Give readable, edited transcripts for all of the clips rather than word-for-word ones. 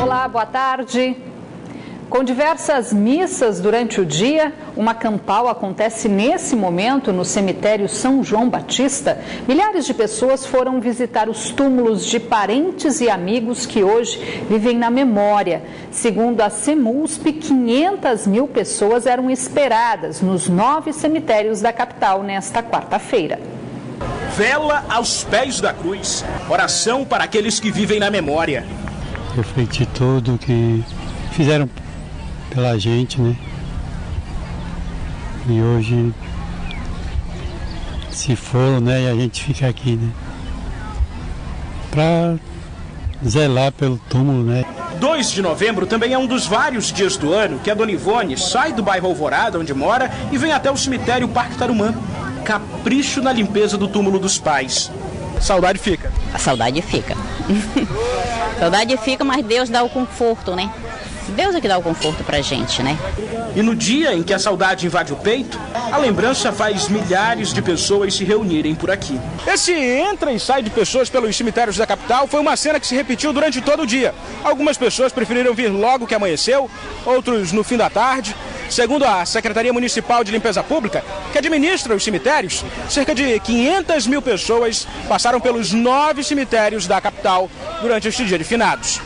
Olá, boa tarde. Com diversas missas durante o dia, uma campal acontece nesse momento no cemitério São João Batista. Milhares de pessoas foram visitar os túmulos de parentes e amigos que hoje vivem na memória. Segundo a CEMUSP, 500 mil pessoas eram esperadas nos 9 cemitérios da capital nesta quarta-feira. Vela aos pés da cruz, oração para aqueles que vivem na memória. Refletir tudo que fizeram pela gente, né? E hoje se foram, né? E a gente fica aqui, né? Pra zelar pelo túmulo, né? 2 de novembro também é um dos vários dias do ano que a Dona Ivone sai do bairro Alvorada, onde mora, e vem até o cemitério Parque Tarumã. Capricho na limpeza do túmulo dos pais. Saudade fica? A saudade fica. Saudade fica, mas Deus dá o conforto, né? Deus é que dá o conforto pra gente, né? E no dia em que a saudade invade o peito, a lembrança faz milhares de pessoas se reunirem por aqui. Esse entra e sai de pessoas pelos cemitérios da capital foi uma cena que se repetiu durante todo o dia. Algumas pessoas preferiram vir logo que amanheceu, outros no fim da tarde. Segundo a Secretaria Municipal de Limpeza Pública, que administra os cemitérios, cerca de 500 mil pessoas passaram pelos 9 cemitérios da capital durante este dia de finados.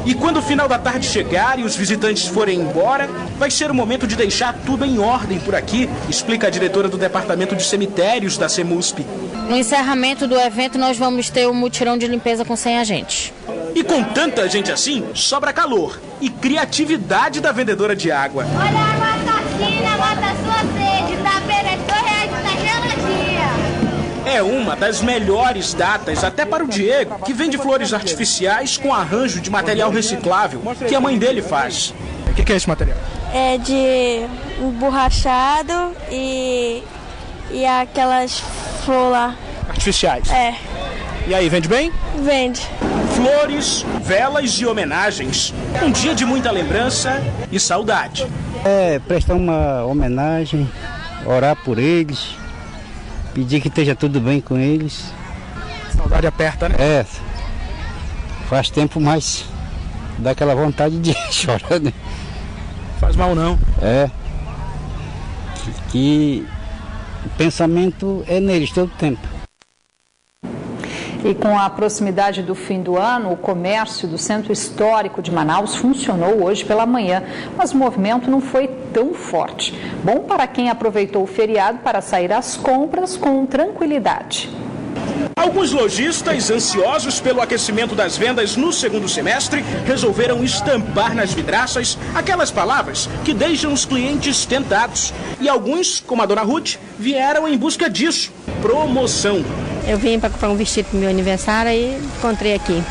E quando o final da tarde chegar e os visitantes forem embora, vai ser o momento de deixar tudo em ordem por aqui, explica a diretora do Departamento de Cemitérios da CEMUSP. No encerramento do evento, nós vamos ter um mutirão de limpeza com 100 agentes. E com tanta gente assim, sobra calor e criatividade da vendedora de água. Olha a água assassina, mata a sua sede, tá apenas R$2 na geladinha. É uma das melhores datas, até para o Diego, que vende flores artificiais com arranjo de material reciclável, que a mãe dele faz. O que é esse material? É de emborrachado e aquelas flores lá. Artificiais? É. E aí, vende bem? Vende. Flores, velas e homenagens. Um dia de muita lembrança e saudade. Prestar uma homenagem, orar por eles, pedir que esteja tudo bem com eles. Saudade aperta, né? Faz tempo, mas dá aquela vontade de chorar, né? Faz mal não. Que o pensamento é neles todo o tempo. E com a proximidade do fim do ano, o comércio do Centro Histórico de Manaus funcionou hoje pela manhã, mas o movimento não foi tão forte. Bom para quem aproveitou o feriado para sair às compras com tranquilidade. Alguns lojistas, ansiosos pelo aquecimento das vendas no segundo semestre, resolveram estampar nas vidraças aquelas palavras que deixam os clientes tentados. E alguns, como a Dona Ruth, vieram em busca disso: promoção. Eu vim para comprar um vestido pro meu aniversário e encontrei aqui.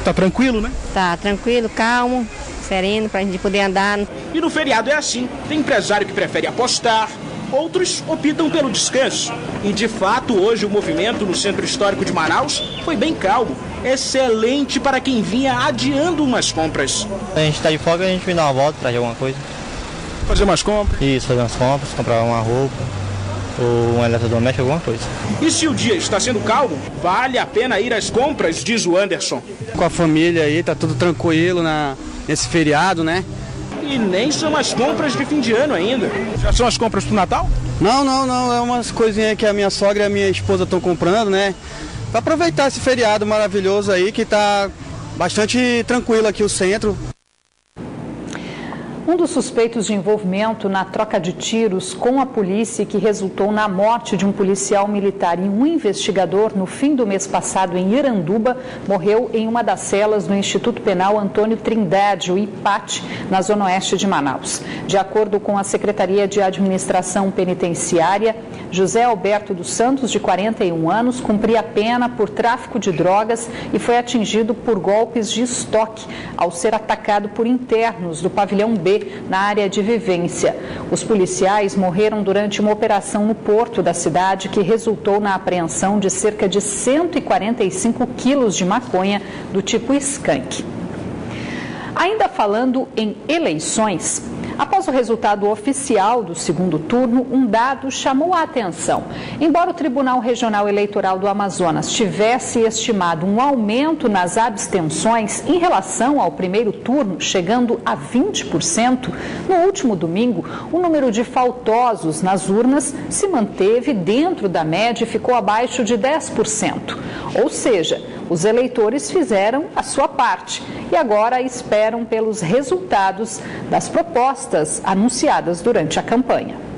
Tá tranquilo, né? Tá tranquilo, calmo, sereno, pra gente poder andar. E no feriado é assim. Tem empresário que prefere apostar, outros optam pelo descanso. E de fato, hoje o movimento no Centro Histórico de Manaus foi bem calmo. Excelente para quem vinha adiando umas compras. A gente tá de folga, a gente vem dar uma volta, trazer alguma coisa. Fazer umas compras? Isso, fazer umas compras, comprar uma roupa ou um eletrodoméstico, alguma coisa. E se o dia está sendo calmo, vale a pena ir às compras, diz o Anderson. Com a família aí, tá tudo tranquilo nesse feriado, né? E nem são as compras de fim de ano ainda. Já são as compras pro Natal? Não, é umas coisinhas que a minha sogra e a minha esposa estão comprando, né? Pra aproveitar esse feriado maravilhoso aí, que tá bastante tranquilo aqui o centro. Um dos suspeitos de envolvimento na troca de tiros com a polícia que resultou na morte de um policial militar e um investigador no fim do mês passado em Iranduba, morreu em uma das celas do Instituto Penal Antônio Trindade, o IPAT, na zona oeste de Manaus. De acordo com a Secretaria de Administração Penitenciária, José Alberto dos Santos, de 41 anos, cumpria pena por tráfico de drogas e foi atingido por golpes de estoque ao ser atacado por internos do pavilhão B, na área de vivência. Os policiais morreram durante uma operação no porto da cidade que resultou na apreensão de cerca de 145 quilos de maconha do tipo skunk. Ainda falando em eleições, Após o resultado oficial do segundo turno, um dado chamou a atenção. Embora o Tribunal Regional Eleitoral do Amazonas tivesse estimado um aumento nas abstenções em relação ao primeiro turno, chegando a 20%, no último domingo, o número de faltosos nas urnas se manteve dentro da média e ficou abaixo de 10%. Ou seja, os eleitores fizeram a sua parte e agora esperam pelos resultados das propostas anunciadas durante a campanha.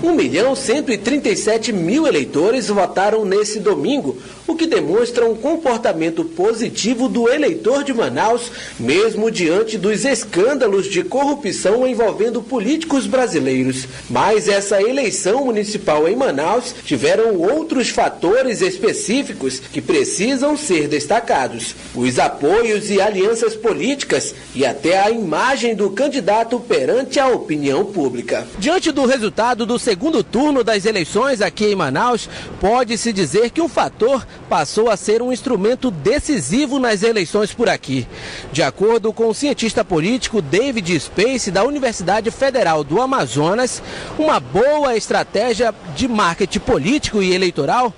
1.137.000 eleitores votaram nesse domingo, o que demonstra um comportamento positivo do eleitor de Manaus, mesmo diante dos escândalos de corrupção envolvendo políticos brasileiros. Mas essa eleição municipal em Manaus tiveram outros fatores específicos que precisam ser destacados: os apoios e alianças políticas e até a imagem do candidato perante a opinião pública. Diante do resultado do segundo turno das eleições aqui em Manaus, pode-se dizer que um fator passou a ser um instrumento decisivo nas eleições por aqui. De acordo com o cientista político David Space, da Universidade Federal do Amazonas, uma boa estratégia de marketing político e eleitoral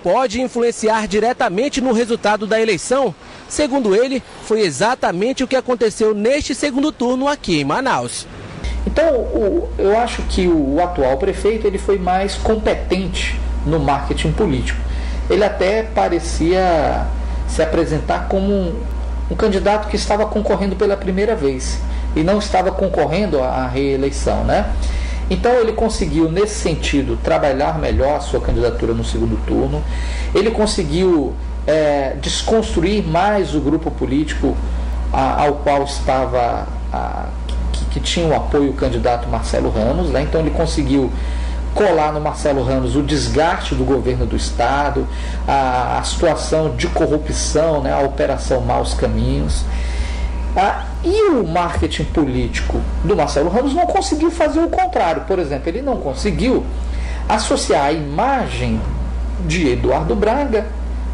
pode influenciar diretamente no resultado da eleição. Segundo ele, foi exatamente o que aconteceu neste segundo turno aqui em Manaus. Então, eu acho que o atual prefeito ele foi mais competente no marketing político. Ele até parecia se apresentar como um candidato que estava concorrendo pela primeira vez e não estava concorrendo à reeleição, né? Então ele conseguiu, nesse sentido, trabalhar melhor a sua candidatura no segundo turno. Ele conseguiu desconstruir mais o grupo político ao qual estava, que tinha o apoio do candidato Marcelo Ramos, né? Então ele conseguiu colar no Marcelo Ramos o desgaste do governo do estado, a situação de corrupção, né? A operação Maus Caminhos. E o marketing político do Marcelo Ramos não conseguiu fazer o contrário. Por exemplo, ele não conseguiu associar a imagem de Eduardo Braga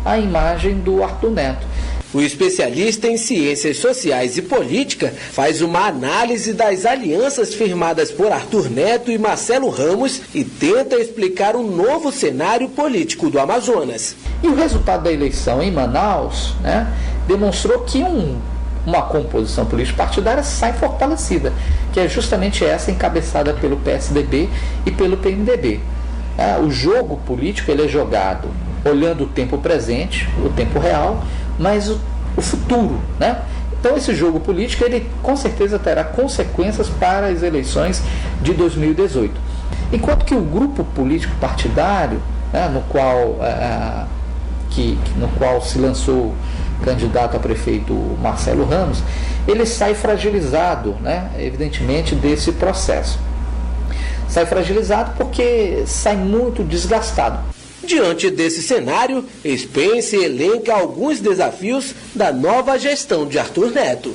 à imagem do Arthur Neto. O especialista em ciências sociais e política faz uma análise das alianças firmadas por Arthur Neto e Marcelo Ramos e tenta explicar um novo cenário político do Amazonas. E o resultado da eleição em Manaus, né, demonstrou que uma composição política partidária sai fortalecida, que é justamente essa encabeçada pelo PSDB e pelo PMDB. O jogo político ele é jogado olhando o tempo presente, o tempo real, mas o futuro, né? Então esse jogo político ele com certeza terá consequências para as eleições de 2018. Enquanto que o grupo político partidário, né, no qual se lançou candidato a prefeito Marcelo Ramos, ele sai fragilizado, né, evidentemente, desse processo. Sai fragilizado porque sai muito desgastado. Diante desse cenário, Spence elenca alguns desafios da nova gestão de Arthur Neto.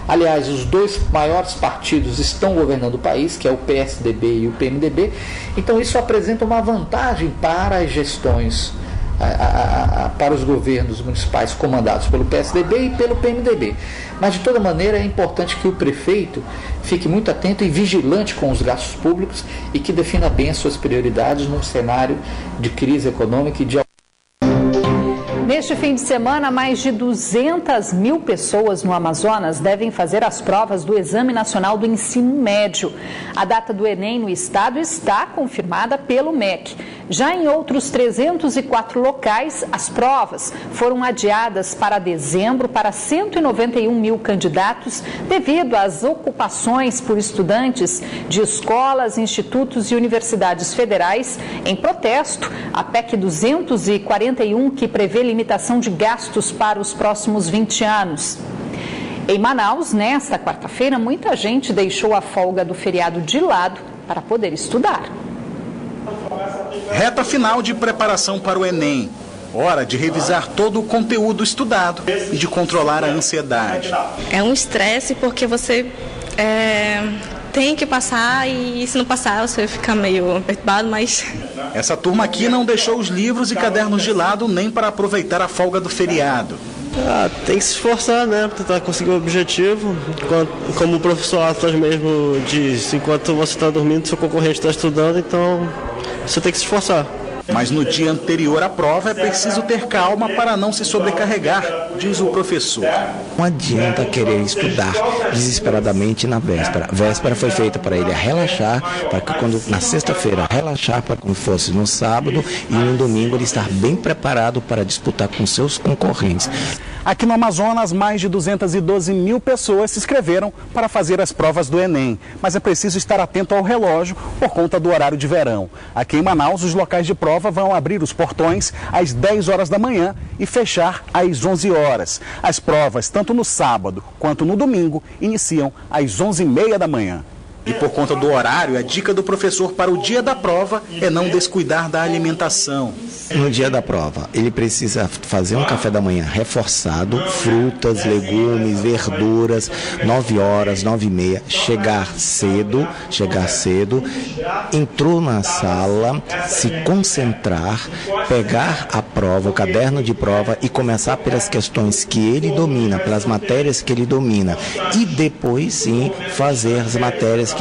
Aliás, os dois maiores partidos estão governando o país, que é o PSDB e o PMDB, então isso apresenta uma vantagem para as gestões, para os governos municipais comandados pelo PSDB e pelo PMDB. Mas, de toda maneira, é importante que o prefeito fique muito atento e vigilante com os gastos públicos e que defina bem as suas prioridades num cenário de crise econômica e de... Neste fim de semana, mais de 200.000 pessoas no Amazonas devem fazer as provas do Exame Nacional do Ensino Médio. A data do Enem no estado está confirmada pelo MEC. Já em outros 304 locais, as provas foram adiadas para dezembro para 191.000 candidatos devido às ocupações por estudantes de escolas, institutos e universidades federais em protesto à PEC 241, que prevê limitação de gastos para os próximos 20 anos. Em Manaus, nesta quarta-feira, muita gente deixou a folga do feriado de lado para poder estudar. Reta final de preparação para o Enem. Hora de revisar todo o conteúdo estudado e de controlar a ansiedade. É um estresse porque você tem que passar e se não passar você fica meio perturbado, mas... Essa turma aqui não deixou os livros e cadernos de lado nem para aproveitar a folga do feriado. Tem que se esforçar, né, para tentar conseguir o objetivo. Como o professor Atlas mesmo diz, enquanto você está dormindo, seu concorrente está estudando, então você tem que se esforçar. Mas no dia anterior à prova é preciso ter calma para não se sobrecarregar, diz o professor. Não adianta querer estudar desesperadamente na véspera. A véspera foi feita para ele relaxar, para que na sexta-feira relaxar, para quando fosse no sábado e no domingo ele estar bem preparado para disputar com seus concorrentes. Aqui no Amazonas, mais de 212 mil pessoas se inscreveram para fazer as provas do Enem. Mas é preciso estar atento ao relógio por conta do horário de verão. Aqui em Manaus, os locais de prova vão abrir os portões às 10 horas da manhã e fechar às 11 horas. As provas, tanto no sábado quanto no domingo, iniciam às 11h30 da manhã. E por conta do horário, a dica do professor para o dia da prova é não descuidar da alimentação. No dia da prova, ele precisa fazer um café da manhã reforçado, frutas, legumes, verduras, 9 horas, 9h30, chegar cedo, entrou na sala, se concentrar, pegar a prova, o caderno de prova e começar pelas questões que ele domina, pelas matérias que ele domina e depois sim fazer as matérias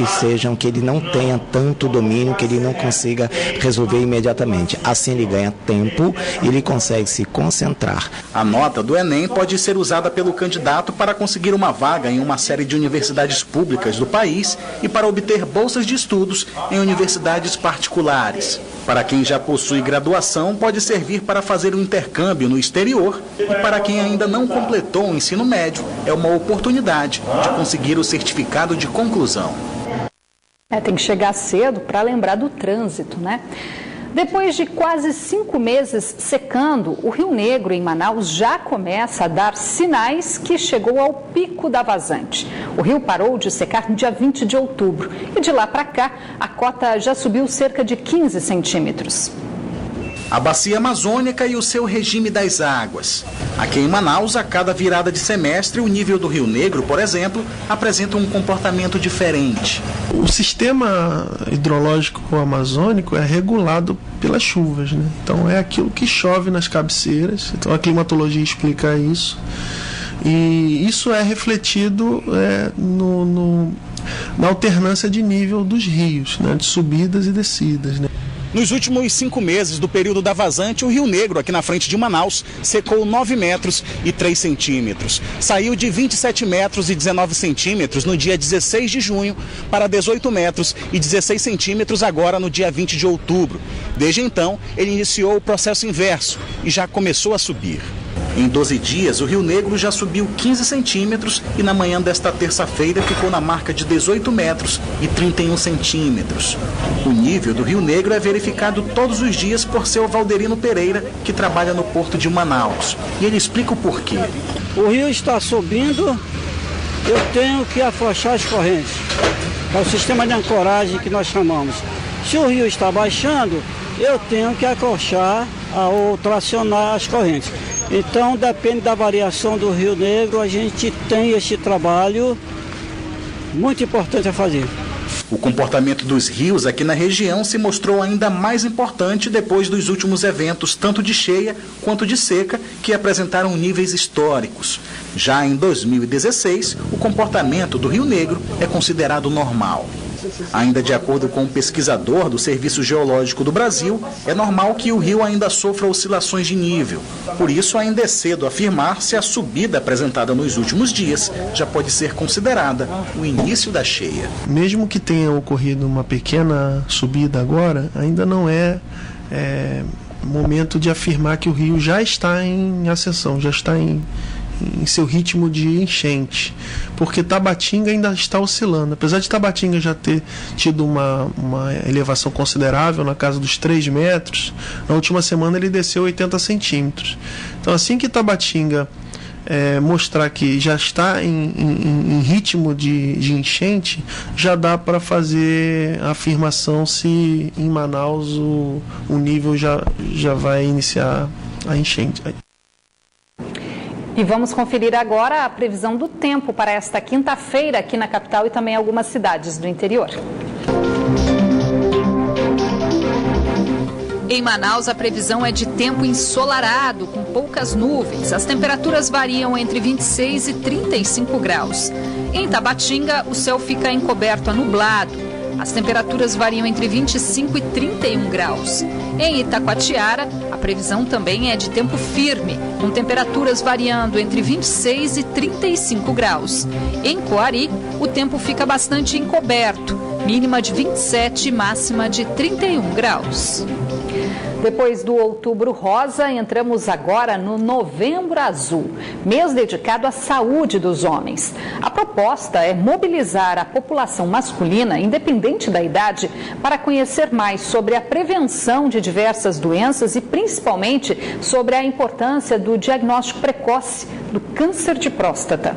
que ele não tenha tanto domínio, que ele não consiga resolver imediatamente. Assim ele ganha tempo e ele consegue se concentrar. A nota do Enem pode ser usada pelo candidato para conseguir uma vaga em uma série de universidades públicas do país e para obter bolsas de estudos em universidades particulares. Para quem já possui graduação, pode servir para fazer um intercâmbio no exterior e para quem ainda não completou o ensino médio, é uma oportunidade de conseguir o certificado de conclusão. Tem que chegar cedo para lembrar do trânsito, né? Depois de quase 5 meses secando, o Rio Negro, em Manaus, já começa a dar sinais que chegou ao pico da vazante. O rio parou de secar no dia 20 de outubro e de lá para cá a cota já subiu cerca de 15 centímetros. A bacia amazônica e o seu regime das águas. Aqui em Manaus, a cada virada de semestre, o nível do Rio Negro, por exemplo, apresenta um comportamento diferente. O sistema hidrológico amazônico é regulado pelas chuvas, né? Então é aquilo que chove nas cabeceiras, então a climatologia explica isso. E isso é refletido na alternância de nível dos rios, né? De subidas e descidas, né? Nos últimos 5 meses do período da vazante, o Rio Negro, aqui na frente de Manaus, secou 9 metros e 3 centímetros. Saiu de 27 metros e 19 centímetros no dia 16 de junho para 18 metros e 16 centímetros agora no dia 20 de outubro. Desde então, ele iniciou o processo inverso e já começou a subir. Em 12 dias, o Rio Negro já subiu 15 centímetros e na manhã desta terça-feira ficou na marca de 18 metros e 31 centímetros. O nível do Rio Negro é verificado todos os dias por seu Valderino Pereira, que trabalha no porto de Manaus. E ele explica o porquê. O rio está subindo, eu tenho que afrouxar as correntes. É o sistema de ancoragem que nós chamamos. Se o rio está baixando, eu tenho que acrochar ou tracionar as correntes. Então, depende da variação do Rio Negro, a gente tem este trabalho muito importante a fazer. O comportamento dos rios aqui na região se mostrou ainda mais importante depois dos últimos eventos, tanto de cheia quanto de seca, que apresentaram níveis históricos. Já em 2016, o comportamento do Rio Negro é considerado normal. Ainda de acordo com um pesquisador do Serviço Geológico do Brasil, é normal que o rio ainda sofra oscilações de nível. Por isso, ainda é cedo afirmar se a subida apresentada nos últimos dias já pode ser considerada o início da cheia. Mesmo que tenha ocorrido uma pequena subida agora, ainda não é momento de afirmar que o rio já está em ascensão, já está em seu ritmo de enchente, porque Tabatinga ainda está oscilando. Apesar de Tabatinga já ter tido uma elevação considerável na casa dos 3 metros, na última semana ele desceu 80 centímetros. Então, assim que Tabatinga mostrar que já está em ritmo de enchente, já dá para fazer a afirmação se em Manaus o nível já vai iniciar a enchente. E vamos conferir agora a previsão do tempo para esta quinta-feira aqui na capital e também algumas cidades do interior. Em Manaus, a previsão é de tempo ensolarado, com poucas nuvens. As temperaturas variam entre 26 e 35 graus. Em Tabatinga, o céu fica encoberto a nublado. As temperaturas variam entre 25 e 31 graus. Em Itacoatiara, a previsão também é de tempo firme, com temperaturas variando entre 26 e 35 graus. Em Coari, o tempo fica bastante encoberto, mínima de 27 e máxima de 31 graus. Depois do Outubro Rosa, entramos agora no Novembro Azul, mês dedicado à saúde dos homens. A proposta é mobilizar a população masculina, independente da idade, para conhecer mais sobre a prevenção de diversas doenças e principalmente sobre a importância do diagnóstico precoce do câncer de próstata.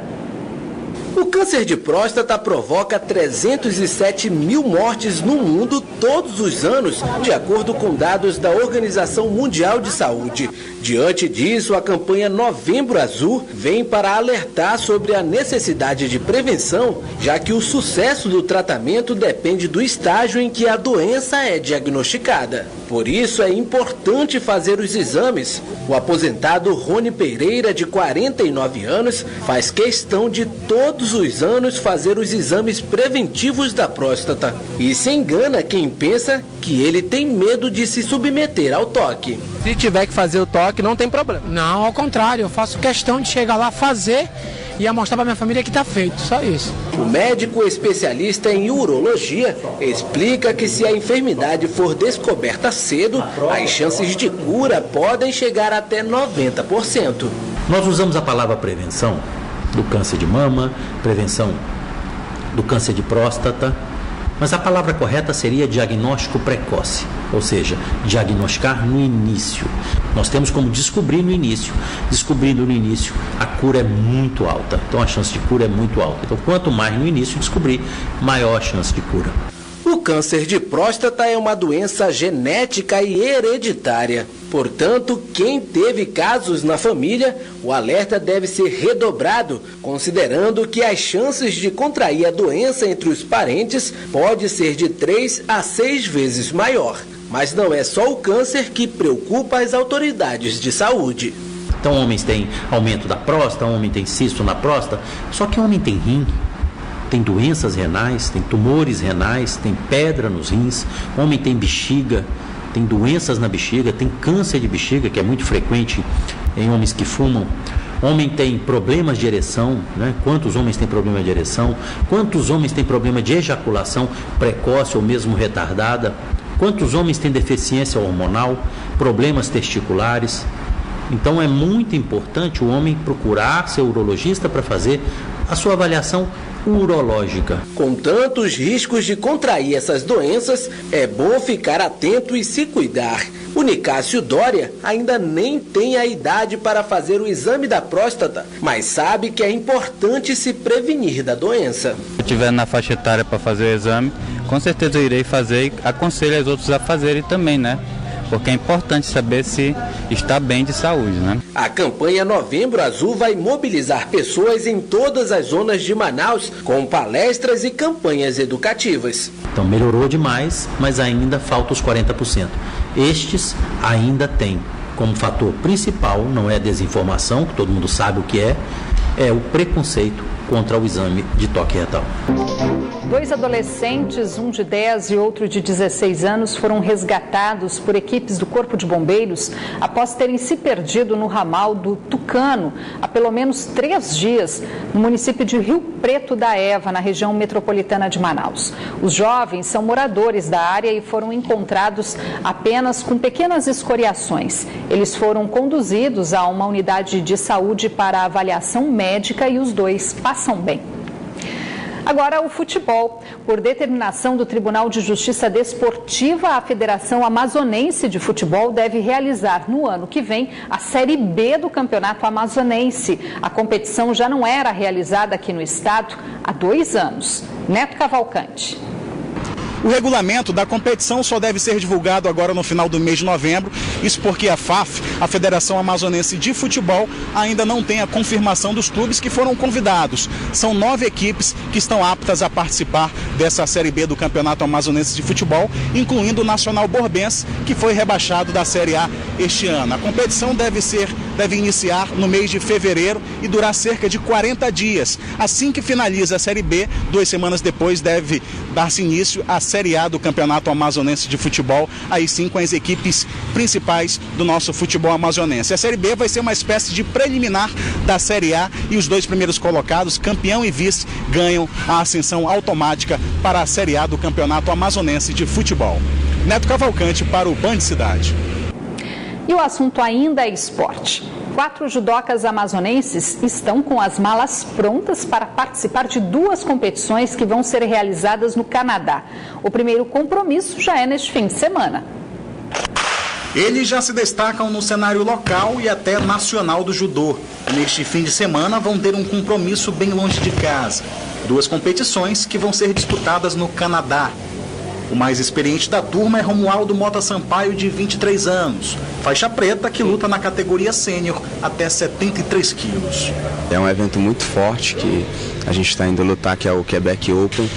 O câncer de próstata provoca 307 mil mortes no mundo todos os anos, de acordo com dados da Organização Mundial de Saúde. Diante disso, a campanha Novembro Azul vem para alertar sobre a necessidade de prevenção, já que o sucesso do tratamento depende do estágio em que a doença é diagnosticada. Por isso, é importante fazer os exames. O aposentado Rony Pereira, de 49 anos, faz questão de todos os anos fazer os exames preventivos da próstata. E se engana quem pensa que ele tem medo de se submeter ao toque. Se tiver que fazer o toque, não tem problema. Não, ao contrário, eu faço questão de chegar lá, fazer e mostrar para minha família que está feito, só isso. O médico especialista em urologia explica que se a enfermidade for descoberta cedo, as chances de cura podem chegar até 90%. Nós usamos a palavra prevenção do câncer de mama, prevenção do câncer de próstata, mas a palavra correta seria diagnóstico precoce, ou seja, diagnosticar no início. Nós temos como descobrir no início. Descobrindo no início, a cura é muito alta. Então a chance de cura é muito alta. Então quanto mais no início descobrir, maior a chance de cura. O câncer de próstata é uma doença genética e hereditária. Portanto, quem teve casos na família, o alerta deve ser redobrado, considerando que as chances de contrair a doença entre os parentes pode ser de 3 a 6 vezes maior. Mas não é só o câncer que preocupa as autoridades de saúde. Então, homens têm aumento da próstata, homem tem cisto na próstata, só que homem tem rim. Tem doenças renais, tem tumores renais, tem pedra nos rins, homem tem bexiga, tem doenças na bexiga, tem câncer de bexiga, que é muito frequente em homens que fumam. Homem tem problemas de ereção, né? Quantos homens têm problema de ereção? Quantos homens têm problema de ejaculação precoce ou mesmo retardada? Quantos homens têm deficiência hormonal, problemas testiculares? Então é muito importante o homem procurar seu urologista para fazer a sua avaliação urológica. Com tantos riscos de contrair essas doenças, é bom ficar atento e se cuidar. O Nicásio Dória ainda nem tem a idade para fazer o exame da próstata, mas sabe que é importante se prevenir da doença. Se eu estiver na faixa etária para fazer o exame, com certeza eu irei fazer e aconselho os outros a fazerem também, né? Porque é importante saber se está bem de saúde, né? A campanha Novembro Azul vai mobilizar pessoas em todas as zonas de Manaus com palestras e campanhas educativas. Então melhorou demais, mas ainda falta os 40%. Estes ainda têm como fator principal, não é a desinformação, que todo mundo sabe o que é o preconceito contra o exame de toque retal. 2 adolescentes, um de 10 e outro de 16 anos, foram resgatados por equipes do Corpo de Bombeiros após terem se perdido no ramal do Tucano há pelo menos 3 dias, no município de Rio Preto da Eva, na região metropolitana de Manaus. Os jovens são moradores da área e foram encontrados apenas com pequenas escoriações. Eles foram conduzidos a uma unidade de saúde para avaliação médica e os 2 passam bem. Agora, o futebol. Por determinação do Tribunal de Justiça Desportiva, a Federação Amazonense de Futebol deve realizar no ano que vem a Série B do Campeonato Amazonense. A competição já não era realizada aqui no estado há 2 anos. Neto Cavalcante. O regulamento da competição só deve ser divulgado agora no final do mês de novembro, isso porque a FAF, a Federação Amazonense de Futebol, ainda não tem a confirmação dos clubes que foram convidados. São 9 equipes que estão aptas a participar dessa Série B do Campeonato Amazonense de Futebol, incluindo o Nacional Borbense, que foi rebaixado da Série A este ano. A competição deve iniciar no mês de fevereiro e durar cerca de 40 dias. Assim que finaliza a Série B, 2 semanas depois deve dar-se início à Série A do Campeonato Amazonense de Futebol, aí sim com as equipes principais do nosso futebol amazonense. A Série B vai ser uma espécie de preliminar da Série A e os 2 primeiros colocados, campeão e vice, ganham a ascensão automática para a Série A do Campeonato Amazonense de Futebol. Neto Cavalcante para o Band Cidade. E o assunto ainda é esporte. 4 judocas amazonenses estão com as malas prontas para participar de 2 competições que vão ser realizadas no Canadá. O primeiro compromisso já é neste fim de semana. Eles já se destacam no cenário local e até nacional do judô. Neste fim de semana vão ter um compromisso bem longe de casa. 2 competições que vão ser disputadas no Canadá. O mais experiente da turma é Romualdo Mota Sampaio, de 23 anos, faixa preta, que luta na categoria sênior até 73 quilos. É um evento muito forte que a gente está indo lutar, que é o Quebec Open,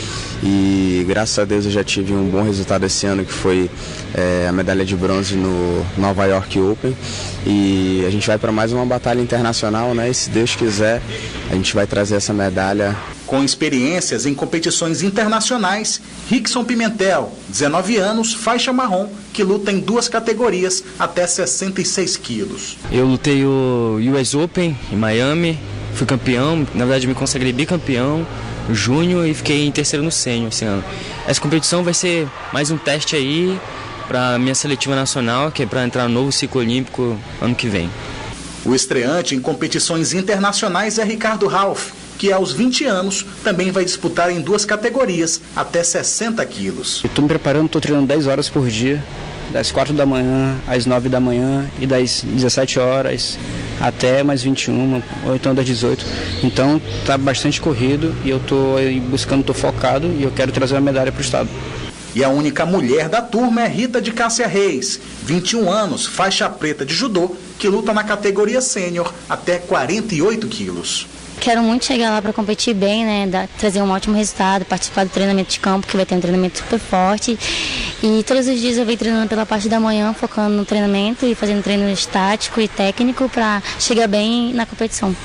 e graças a Deus eu já tive um bom resultado esse ano, que foi a medalha de bronze no Nova York Open, e a gente vai para mais uma batalha internacional, né? E se Deus quiser, a gente vai trazer essa medalha. Com experiências em competições internacionais, Rickson Pimentel, 19 anos, faixa marrom, que luta em 2 categorias até 66 quilos. Eu lutei o US Open em Miami, fui campeão, na verdade me consagrei bicampeão no júnior e fiquei em terceiro no sênior esse ano. Essa competição vai ser mais um teste aí para minha seletiva nacional, que é para entrar no novo ciclo olímpico ano que vem. O estreante em competições internacionais é Ricardo Ralph, que aos 20 anos também vai disputar em 2 categorias até 60 quilos. Estou me preparando, estou treinando 10 horas por dia, das 4 da manhã às 9 da manhã e das 17 horas até mais 21, ou então das 18. Então está bastante corrido e eu estou buscando, estou focado e eu quero trazer uma medalha para o estado. E a única mulher da turma é Rita de Cássia Reis, 21 anos, faixa preta de judô, que luta na categoria sênior até 48 quilos. Quero muito chegar lá para competir bem, né? Trazer um ótimo resultado, participar do treinamento de campo, que vai ter um treinamento super forte. E todos os dias eu venho treinando pela parte da manhã, focando no treinamento e fazendo treino estático e técnico para chegar bem na competição.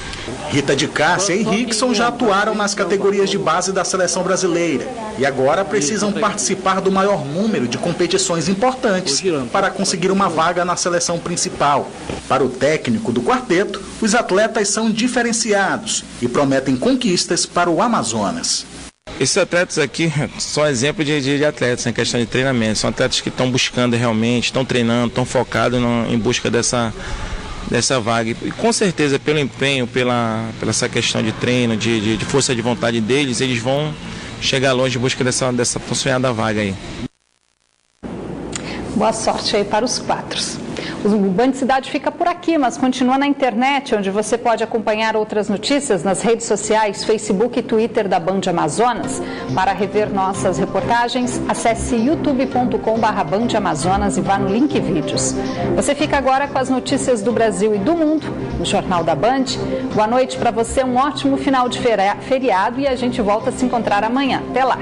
Rita de Cássia e Rickson já atuaram nas categorias de base da seleção brasileira e agora precisam participar do maior número de competições importantes para conseguir uma vaga na seleção principal. Para o técnico do quarteto, os atletas são diferenciados e prometem conquistas para o Amazonas. Esses atletas aqui são exemplo de atletas em questão de treinamento. São atletas que estão buscando realmente, estão treinando, estão focados em busca dessa vaga. E com certeza, pelo empenho, pela essa questão de treino, de força de vontade deles, eles vão chegar longe em busca dessa tão sonhada vaga aí. Boa sorte aí para os 4. O Band Cidade fica por aqui, mas continua na internet, onde você pode acompanhar outras notícias nas redes sociais, Facebook e Twitter da Band Amazonas. Para rever nossas reportagens, acesse youtube.com/Band Amazonas e vá no link vídeos. Você fica agora com as notícias do Brasil e do mundo no Jornal da Band. Boa noite para você, um ótimo final de feriado e a gente volta a se encontrar amanhã. Até lá!